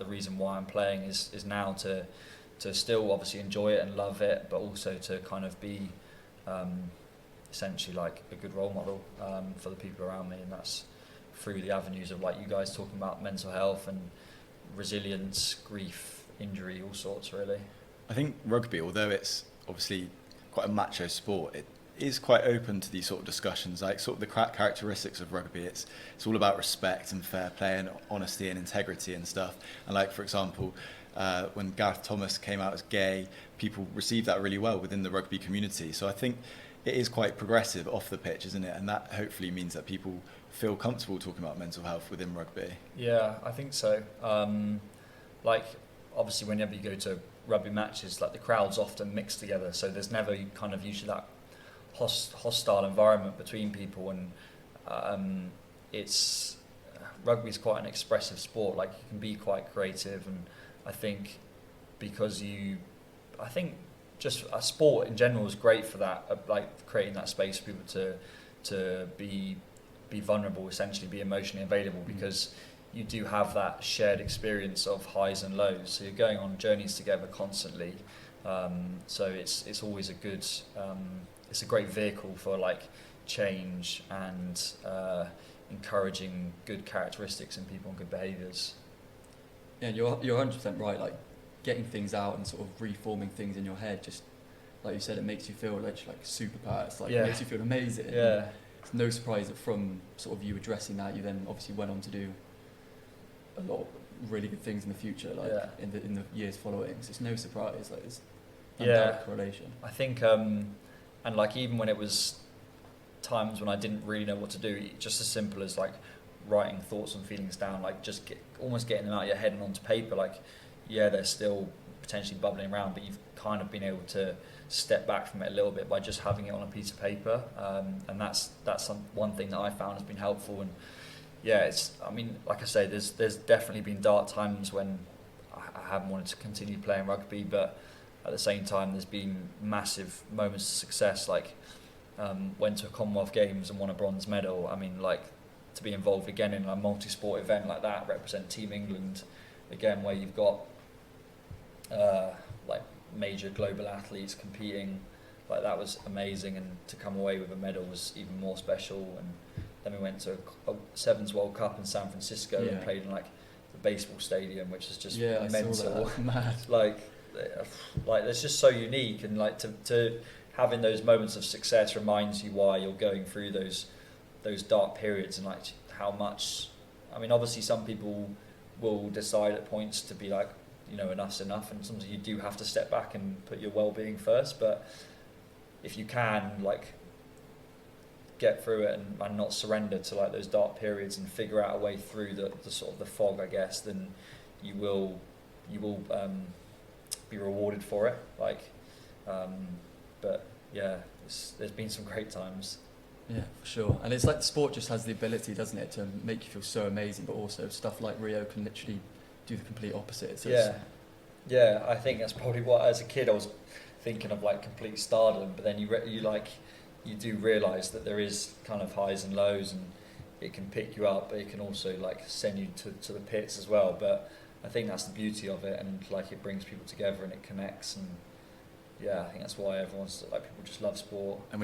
the reason why I'm playing is now to still obviously enjoy it and love it, but also to kind of be essentially like a good role model for the people around me, and that's through the avenues of like you guys talking about mental health and resilience, grief, injury, all sorts really. I think rugby, although it's obviously quite a macho sport, it is quite open to these sort of discussions, like sort of the characteristics of rugby. It's all about respect and fair play and honesty and integrity and stuff. And like, for example, when Gareth Thomas came out as gay, people received that really well within the rugby community. So I think it is quite progressive off the pitch, isn't it? And that hopefully means that people feel comfortable talking about mental health within rugby. Yeah, I think so. Like, obviously, whenever you go to rugby matches, like the crowds often mix together, so there's never kind of usually that hostile environment between people, and it's rugby's quite an expressive sport. Like, you can be quite creative, and I think I think just a sport in general is great for that, like creating that space for people to be vulnerable, essentially be emotionally available, because you do have that shared experience of highs and lows. So you're going on journeys together constantly. So it's always it's a great vehicle for like change and encouraging good characteristics in people and good behaviours. Yeah, you're 100% right. Like getting things out and sort of reforming things in your head, just like you said, it makes you feel like superpowers. Like, it makes you feel amazing. Yeah. It's no surprise that from sort of you addressing that, you then obviously went on to do a lot of really good things in the future, like in the years following. So it's no surprise. Like, it's undoubted correlation. I think, and like even when it was times when I didn't really know what to do, just as simple as like writing thoughts and feelings down, like just almost getting them out of your head and onto paper. Like, they're still potentially bubbling around, but you've kind of been able to step back from it a little bit by just having it on a piece of paper, and that's one thing that I found has been helpful. And I mean, like I say, there's definitely been dark times when I haven't wanted to continue playing rugby, but at the same time there's been massive moments of success, like went to a Commonwealth Games and won a bronze medal. I mean, like, to be involved again in a multi-sport event like that, represent Team England again, where you've got like major global athletes competing, like that was amazing, and to come away with a medal was even more special. And then we went to a Sevens World Cup in San Francisco and played in like the baseball stadium, which is just mental. I saw that. That's mad. like it's just so unique, and like to having those moments of success reminds you why you're going through those dark periods, and like how much. I mean, obviously some people will decide at points to be like, enough's enough, and sometimes you do have to step back and put your well-being first. But if you can, like, get through it and not surrender to like those dark periods and figure out a way through the sort of the fog, I guess, then you will be rewarded for it. Like, but there's been some great times. Yeah, for sure. And it's like the sport just has the ability, doesn't it, to make you feel so amazing, but also stuff like Rio can literally do the complete opposite. So I think that's probably what, as a kid, I was thinking of like complete stardom, but then you do realise that there is kind of highs and lows, and it can pick you up, but it can also like send you to the pits as well. But I think that's the beauty of it, and like it brings people together and it connects, and I think that's why people just love sport. And